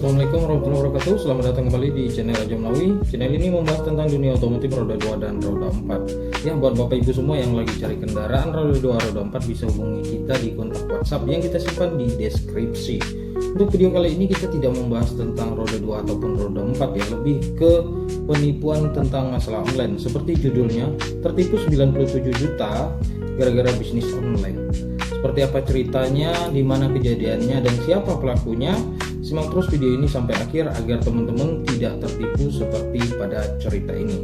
Assalamualaikum warahmatullahi wabarakatuh. Selamat datang kembali di channel Raja Melawi. Channel ini membahas tentang dunia otomotif roda 2 dan roda 4. Ya, buat bapak ibu semua yang lagi cari kendaraan roda 2 roda 4 bisa hubungi kita di kontak WhatsApp yang kita simpan di deskripsi. Untuk video kali ini kita tidak membahas tentang roda 2 ataupun roda 4 ya, lebih ke penipuan tentang masalah online. Seperti judulnya, tertipu 97 juta gara-gara bisnis online. Seperti apa ceritanya, di mana kejadiannya, dan siapa pelakunya? Simak terus video ini sampai akhir agar teman-teman tidak tertipu seperti pada cerita ini.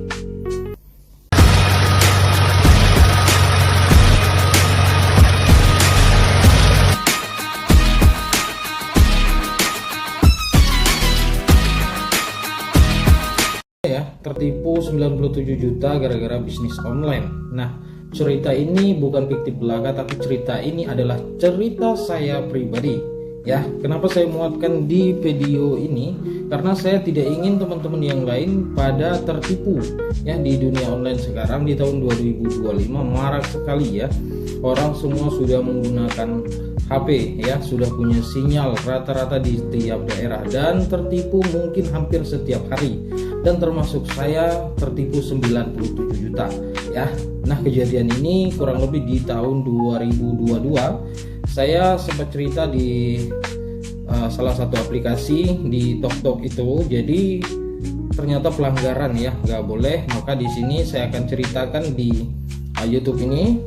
Ya, tertipu 97 juta gara-gara bisnis online. Nah, cerita ini bukan fiktif belaka, tapi cerita ini adalah cerita saya pribadi. Ya, kenapa saya muatkan di video ini? Karena saya tidak ingin teman-teman yang lain pada tertipu. Ya, di dunia online sekarang di tahun 2025 marak sekali ya. Orang semua sudah menggunakan HP ya, sudah punya sinyal rata-rata di setiap daerah dan tertipu mungkin hampir setiap hari. Dan termasuk saya tertipu 97 juta ya. Nah, kejadian ini kurang lebih di tahun 2022. Saya sempat cerita di salah satu aplikasi di TokTok itu. Jadi ternyata pelanggaran ya, nggak boleh. Maka di sini saya akan ceritakan di YouTube ini.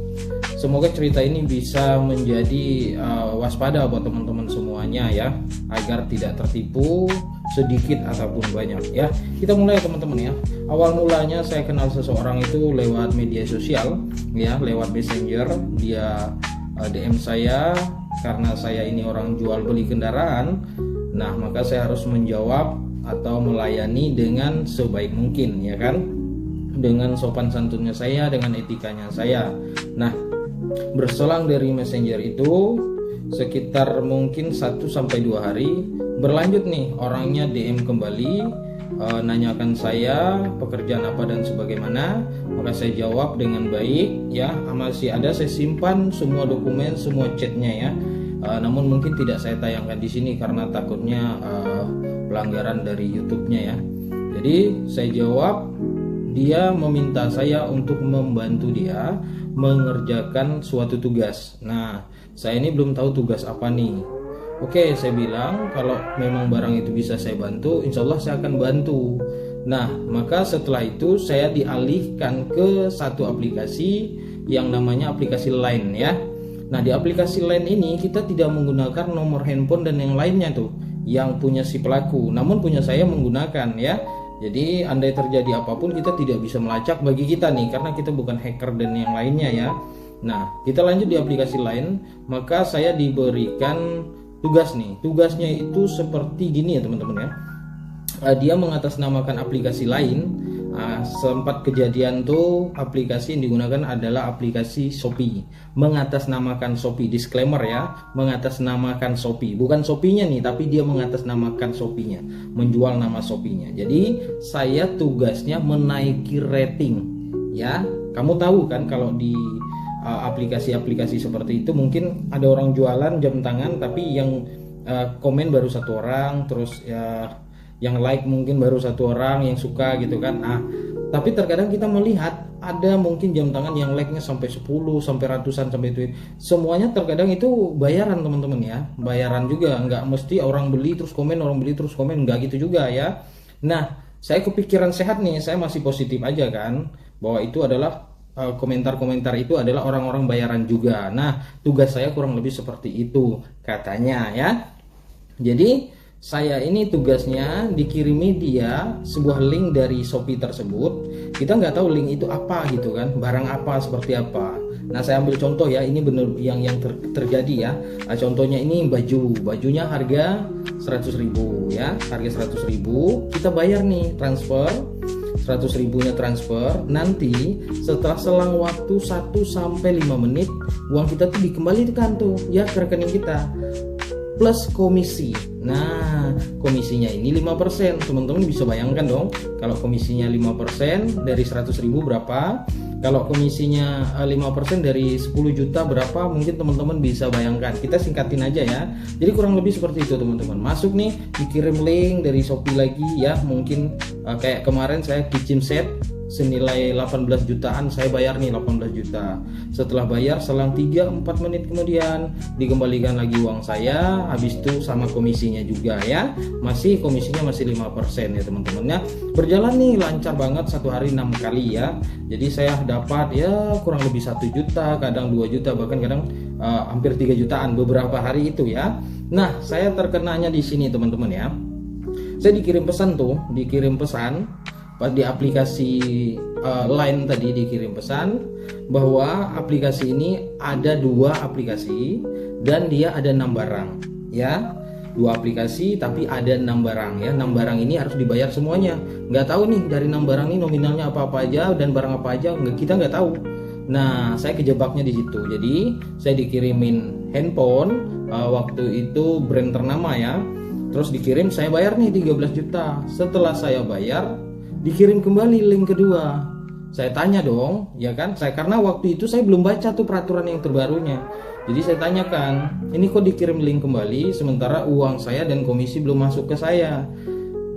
Semoga cerita ini bisa menjadi waspada buat teman-teman semuanya ya, agar tidak tertipu sedikit ataupun banyak ya. Kita mulai teman-teman ya. Awal mulanya saya kenal seseorang itu lewat media sosial ya, lewat Messenger. Dia DM saya karena saya ini orang jual beli kendaraan. Nah, maka saya harus menjawab atau melayani dengan sebaik mungkin ya kan, dengan sopan santunnya saya, dengan etikanya saya. Nah, berselang dari Messenger itu sekitar mungkin 1-2 hari berlanjut nih, orangnya DM kembali, nanyakan saya pekerjaan apa dan sebagaimana. Maka saya jawab dengan baik ya, masih ada saya simpan semua dokumen, semua chatnya ya. Namun mungkin tidak saya tayangkan di sini karena takutnya pelanggaran dari YouTube-nya ya. Jadi saya jawab, dia meminta saya untuk membantu dia mengerjakan suatu tugas. Nah, saya ini belum tahu tugas apa nih. Oke, saya bilang kalau memang barang itu bisa saya bantu, insya Allah saya akan bantu. Nah, maka setelah itu saya dialihkan ke satu aplikasi yang namanya aplikasi Line ya. Nah, di aplikasi Line ini kita tidak menggunakan nomor handphone dan yang lainnya tuh yang punya si pelaku, namun punya saya menggunakan ya. Jadi andai terjadi apapun kita tidak bisa melacak bagi kita nih, karena kita bukan hacker dan yang lainnya ya. Nah, kita lanjut di aplikasi Line. Maka saya diberikan tugas nih. Tugasnya itu seperti gini ya teman-teman ya. Dia mengatasnamakan aplikasi lain. Sempat kejadian tuh aplikasi yang digunakan adalah aplikasi Shopee. Mengatasnamakan Shopee, disclaimer ya, mengatasnamakan Shopee. Bukan Shopee-nya nih, tapi dia mengatasnamakan Shopee-nya, menjual nama Shopee-nya. Jadi saya tugasnya menaiki rating ya. Kamu tahu kan kalau di aplikasi-aplikasi seperti itu mungkin ada orang jualan jam tangan tapi yang komen baru 1 orang, terus ya yang like mungkin baru 1 orang yang suka gitu kan. Tapi terkadang kita melihat ada mungkin jam tangan yang like-nya sampai 10, sampai ratusan, sampai itu. Semuanya terkadang itu bayaran teman-teman ya. Bayaran juga, nggak mesti orang beli terus komen, orang beli terus komen, nggak gitu juga ya. Nah, saya kepikiran sehat nih, saya masih positif aja kan, bahwa itu adalah komentar-komentar itu adalah orang-orang bayaran juga. Nah, tugas saya kurang lebih seperti itu katanya ya. Jadi saya ini tugasnya dikirimi dia sebuah link dari Shopee tersebut. Kita nggak tahu link itu apa gitu kan, barang apa, seperti apa. Nah, saya ambil contoh ya, ini bener yang terjadi ya. Nah, contohnya ini bajunya harga 100.000 ya, harga 100.000. Kita bayar nih, transfer 100.000-nya transfer. Nanti setelah selang waktu 1-5 menit uang kita tuh dikembalikan tuh ya ke rekening kita plus komisi. Nah, komisinya ini 5%. Teman-teman bisa bayangkan dong, kalau komisinya 5% dari 100.000 berapa? Kalau komisinya 5% dari 10 juta berapa, mungkin teman-teman bisa bayangkan. Kita singkatin aja ya. Jadi kurang lebih seperti itu teman-teman. Masuk nih, dikirim link dari Shopee lagi ya. Mungkin kayak kemarin saya kitchen set senilai 18 jutaan, saya bayar nih 18 juta. Setelah bayar, selang 3-4 menit kemudian dikembalikan lagi uang saya, habis itu sama komisinya juga ya. Komisinya masih 5% ya teman-teman ya. Berjalan nih lancar banget, satu hari 6 kali ya. Jadi saya dapat ya kurang lebih 1 juta, kadang 2 juta, bahkan kadang hampir 3 jutaan beberapa hari itu ya. Nah, saya terkenanya di sini teman-teman ya. Saya dikirim pesan di aplikasi Line tadi, dikirim pesan bahwa aplikasi ini ada 2 aplikasi dan dia ada 6 barang ya. 2 aplikasi tapi ada 6 barang ya. 6 barang ini harus dibayar semuanya. Nggak tahu nih dari 6 barang ini nominalnya apa aja dan barang apa aja, kita nggak tahu. Nah, saya kejebaknya di situ. Jadi saya dikirimin handphone, waktu itu brand ternama ya. Terus dikirim, saya bayar nih 13 juta. Setelah saya bayar, dikirim kembali link kedua. Saya tanya dong, ya kan? Karena waktu itu saya belum baca tuh peraturan yang terbarunya. Jadi saya tanyakan, ini kok dikirim link kembali sementara uang saya dan komisi belum masuk ke saya.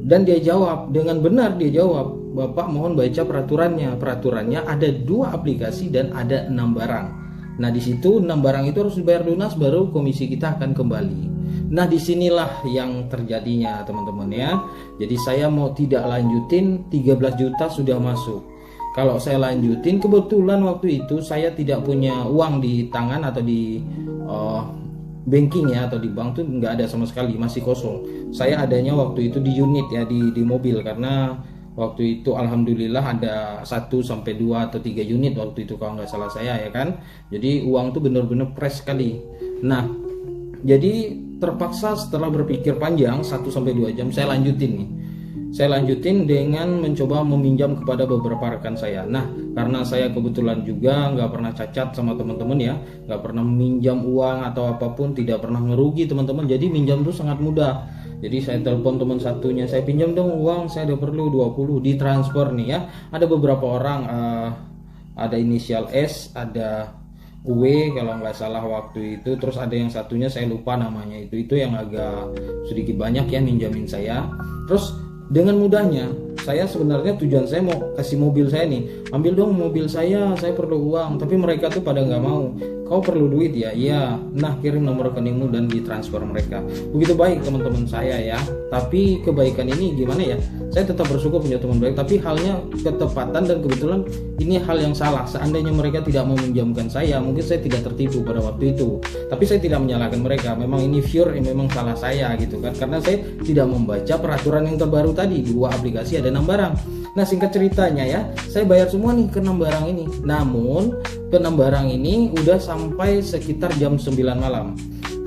Dan dia jawab, dengan benar dia jawab, Bapak mohon baca peraturannya. Peraturannya ada 2 aplikasi dan ada 6 barang. Nah, di situ 6 barang itu harus dibayar lunas baru komisi kita akan kembali. Nah, disinilah yang terjadinya teman-teman ya. Jadi saya mau tidak lanjutin, 13 juta sudah masuk. Kalau saya lanjutin, kebetulan waktu itu saya tidak punya uang di tangan atau di banking ya, atau di bank tuh nggak ada sama sekali, masih kosong. Saya adanya waktu itu di unit ya, di mobil, karena waktu itu alhamdulillah ada 1-2 atau 3 unit waktu itu kalau nggak salah saya ya kan. Jadi uang tuh bener-bener fresh sekali. Nah, jadi terpaksa setelah berpikir panjang 1-2 jam saya lanjutin nih. Saya lanjutin dengan mencoba meminjam kepada beberapa rekan saya. Nah, karena saya kebetulan juga nggak pernah cacat sama teman-teman ya, nggak pernah meminjam uang atau apapun, tidak pernah ngerugi teman-teman. Jadi minjam tuh sangat mudah. Jadi saya telepon teman satunya, saya pinjam dong uang, saya ada perlu 20, ditransfer nih ya. Ada beberapa orang, ada inisial S, ada W kalau nggak salah waktu itu, terus ada yang satunya saya lupa namanya, itu yang agak sedikit banyak ya minjamin saya. Terus dengan mudahnya saya sebenarnya tujuan saya mau kasih mobil saya nih, ambil dong mobil saya perlu uang, tapi mereka tuh pada nggak mau. Kau perlu duit ya? Iya. Nah, kirim nomor rekeningmu dan ditransfer mereka. Begitu baik teman-teman saya ya. Tapi kebaikan ini gimana ya? Saya tetap bersyukur punya teman baik, tapi halnya ketepatan dan kebetulan ini hal yang salah. Seandainya mereka tidak mau meminjamkan saya, mungkin saya tidak tertipu pada waktu itu. Tapi saya tidak menyalahkan mereka. Memang ini pure, memang salah saya gitu kan. Karena saya tidak membaca peraturan yang terbaru tadi, 2 aplikasi ada 6 barang. Nah, singkat ceritanya ya, saya bayar semua nih ke 6 barang ini. Namun ke 6 barang ini udah sampai sekitar jam 9 malam.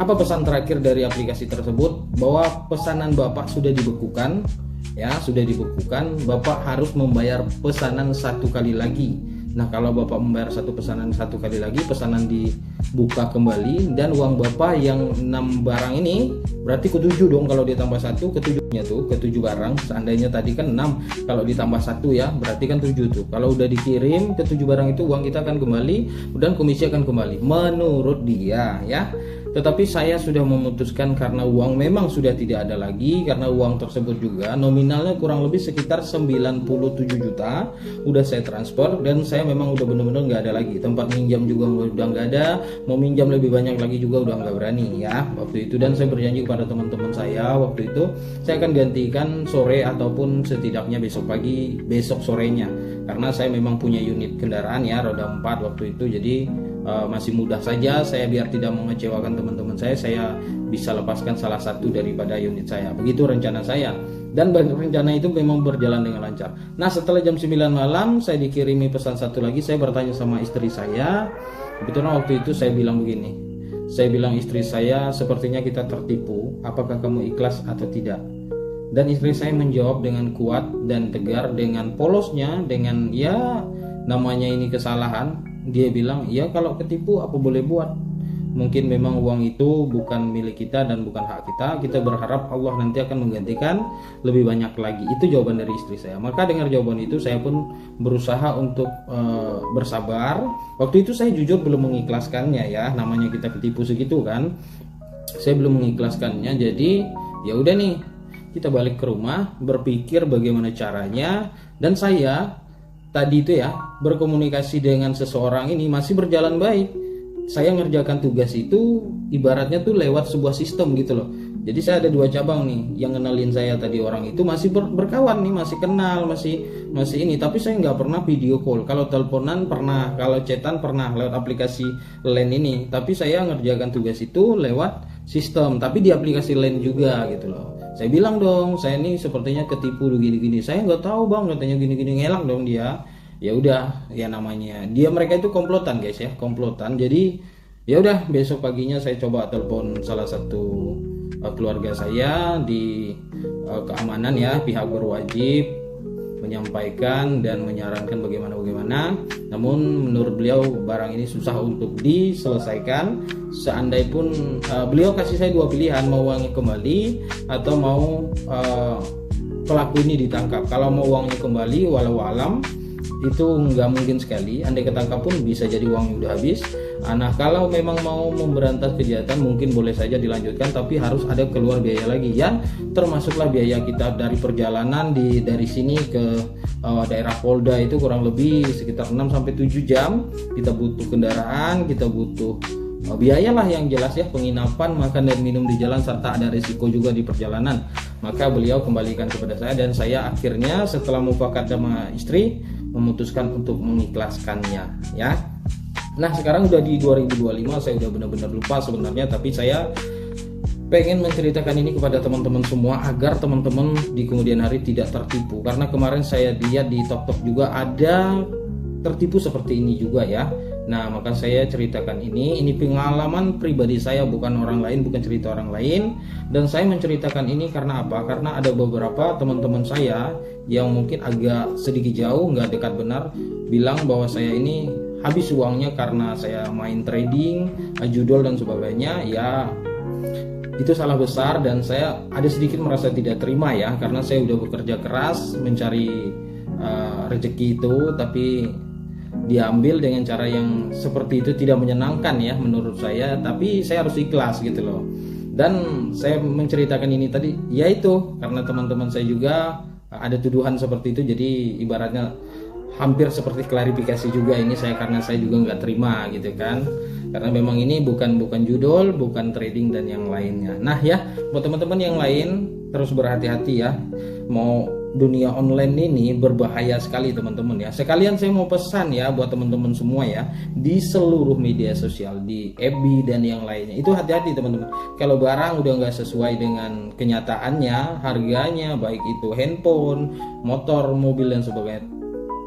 Apa pesan terakhir dari aplikasi tersebut? Bahwa pesanan Bapak sudah dibekukan ya, sudah dibekukan. Bapak harus membayar pesanan 1 kali lagi. Nah, kalau Bapak membayar pesanan 1 kali lagi, pesanan dibuka kembali dan uang Bapak yang 6 barang ini berarti ke-7 dong. Kalau ditambah 1 ke-7-nya tuh, ke-7 barang. Seandainya tadi kan 6, kalau ditambah 1 ya berarti kan 7 tuh. Kalau udah dikirim ke-7 barang itu, uang kita akan kembali dan komisi akan kembali menurut dia ya. Tetapi saya sudah memutuskan karena uang memang sudah tidak ada lagi, karena uang tersebut juga nominalnya kurang lebih sekitar 97 juta udah saya transfer, dan saya memang udah bener-bener nggak ada lagi. Tempat minjam juga udah nggak ada, mau minjam lebih banyak lagi juga udah nggak berani ya waktu itu. Dan saya berjanji kepada teman-teman saya waktu itu, saya akan gantikan sore ataupun setidaknya besok pagi, besok sorenya, karena saya memang punya unit kendaraan ya roda 4 waktu itu. Jadi masih mudah saja saya, biar tidak mengecewakan teman-teman saya bisa lepaskan salah satu daripada unit saya. Begitu rencana saya, dan rencana itu memang berjalan dengan lancar. Nah, setelah jam 9 malam saya dikirimi pesan satu lagi. Saya bertanya sama istri saya, kebetulan waktu itu saya bilang begini, saya bilang istri saya, sepertinya kita tertipu, apakah kamu ikhlas atau tidak? Dan istri saya menjawab dengan kuat dan tegar, dengan polosnya, dengan ya namanya ini kesalahan. Dia bilang, ya kalau ketipu apa boleh buat. mungkin memang uang itu bukan milik kita dan bukan hak kita. Kita berharap Allah nanti akan menggantikan lebih banyak lagi. Itu jawaban dari istri saya. Maka dengar jawaban itu, saya pun berusaha untuk bersabar. Waktu itu saya jujur belum mengikhlaskannya ya, namanya kita ketipu segitu kan. Saya belum mengikhlaskannya. Jadi ya udah nih, kita balik ke rumah, berpikir bagaimana caranya. Dan saya tadi itu ya berkomunikasi dengan seseorang ini masih berjalan baik. Saya ngerjakan tugas itu ibaratnya tuh lewat sebuah sistem gitu loh. Jadi saya ada 2 cabang nih, yang kenalin saya tadi orang itu masih berkawan nih, masih kenal, masih ini. Tapi saya nggak pernah video call. Kalau teleponan pernah, kalau chatan pernah lewat aplikasi LAN ini. Tapi saya ngerjakan tugas itu lewat sistem, tapi di aplikasi LAN juga gitu loh. Saya bilang dong, saya ini sepertinya ketipu gini-gini. Saya nggak tahu bang, katanya gini-gini, ngelak dong dia. Ya udah, ya namanya dia, mereka itu komplotan guys ya, komplotan. Jadi ya udah, besok paginya saya coba telepon salah satu keluarga saya di keamanan ya, pihak berwajib, menyampaikan dan menyarankan bagaimana. Namun menurut beliau barang ini susah untuk diselesaikan. Seandainya pun beliau kasih saya 2 pilihan, mau uangnya kembali atau mau pelaku ini ditangkap. Kalau mau uangnya kembali, walau alam itu nggak mungkin sekali. Andai ketangkap pun bisa jadi uangnya udah habis. Nah kalau memang mau memberantas kejahatan mungkin boleh saja dilanjutkan, tapi harus ada keluar biaya lagi ya, termasuklah biaya kita dari perjalanan dari sini ke daerah Polda itu kurang lebih sekitar 6-7 jam. Kita butuh kendaraan, kita butuh biaya lah yang jelas ya, penginapan, makan dan minum di jalan, serta ada risiko juga di perjalanan. Maka beliau kembalikan kepada saya, dan saya akhirnya setelah mufakat sama istri memutuskan untuk mengikhlaskannya ya. Nah sekarang udah di 2025, saya udah benar-benar lupa sebenarnya, tapi saya pengen menceritakan ini kepada teman-teman semua agar teman-teman di kemudian hari tidak tertipu. Karena kemarin saya lihat di TokTok juga ada tertipu seperti ini juga ya. Nah maka saya ceritakan ini pengalaman pribadi saya, bukan orang lain, bukan cerita orang lain. Dan saya menceritakan ini karena apa? Karena ada beberapa teman-teman saya yang mungkin agak sedikit jauh, nggak dekat benar, bilang bahwa saya ini habis uangnya karena saya main trading, judol dan sebagainya. Ya itu salah besar, dan saya ada sedikit merasa tidak terima ya, karena saya udah bekerja keras mencari rezeki itu, tapi diambil dengan cara yang seperti itu tidak menyenangkan ya menurut saya. Tapi saya harus ikhlas gitu loh. Dan saya menceritakan ini tadi yaitu karena teman-teman saya juga ada tuduhan seperti itu, jadi ibaratnya hampir seperti klarifikasi juga ini saya, karena saya juga nggak terima gitu kan, karena memang ini bukan judul, bukan trading dan yang lainnya. Nah ya, buat teman-teman yang lain terus berhati-hati ya, mau dunia online ini berbahaya sekali teman-teman ya. Sekalian saya mau pesan ya buat teman-teman semua ya, di seluruh media sosial, di FB dan yang lainnya, itu hati-hati teman-teman. Kalau barang udah nggak sesuai dengan kenyataannya, harganya, baik itu handphone, motor, mobil dan sebagainya,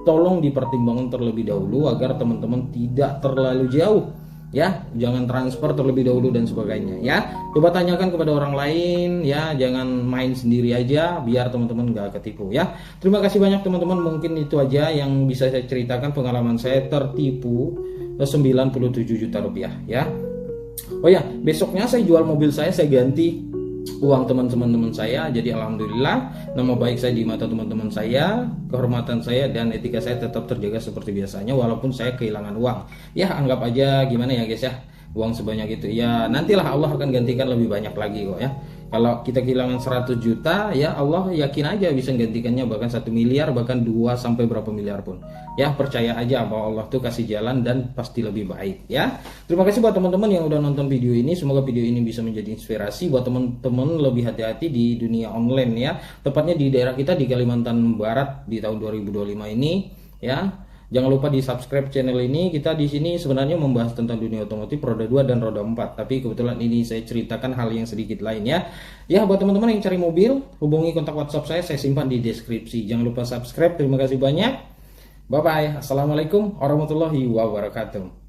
tolong dipertimbangkan terlebih dahulu agar teman-teman tidak terlalu jauh ya, jangan transfer terlebih dahulu dan sebagainya ya. Coba tanyakan kepada orang lain ya, jangan main sendiri aja biar teman-teman nggak ketipu ya. Terima kasih banyak teman-teman, mungkin itu aja yang bisa saya ceritakan pengalaman saya tertipu 97 juta rupiah ya. Oh ya, besoknya saya jual mobil saya ganti uang teman-teman saya. Jadi alhamdulillah nama baik saya di mata teman-teman saya, kehormatan saya dan etika saya tetap terjaga seperti biasanya walaupun saya kehilangan uang. Ya anggap aja gimana ya guys ya, uang sebanyak itu ya nantilah Allah akan gantikan lebih banyak lagi kok ya. Kalau kita kehilangan 100 juta ya Allah yakin aja bisa gantikannya bahkan 1 miliar, bahkan 2 sampai berapa miliar pun ya. Percaya aja bahwa Allah tuh kasih jalan dan pasti lebih baik ya. Terima kasih buat teman-teman yang udah nonton video ini, semoga video ini bisa menjadi inspirasi buat teman-teman lebih hati-hati di dunia online ya, tepatnya di daerah kita di Kalimantan Barat di tahun 2025 ini ya. Jangan lupa di subscribe channel ini. Kita di sini sebenarnya membahas tentang dunia otomotif roda 2 dan roda 4. Tapi kebetulan ini saya ceritakan hal yang sedikit lain ya. Ya buat teman-teman yang cari mobil, hubungi kontak WhatsApp saya simpan di deskripsi. Jangan lupa subscribe. Terima kasih banyak. Bye bye. Assalamualaikum warahmatullahi wabarakatuh.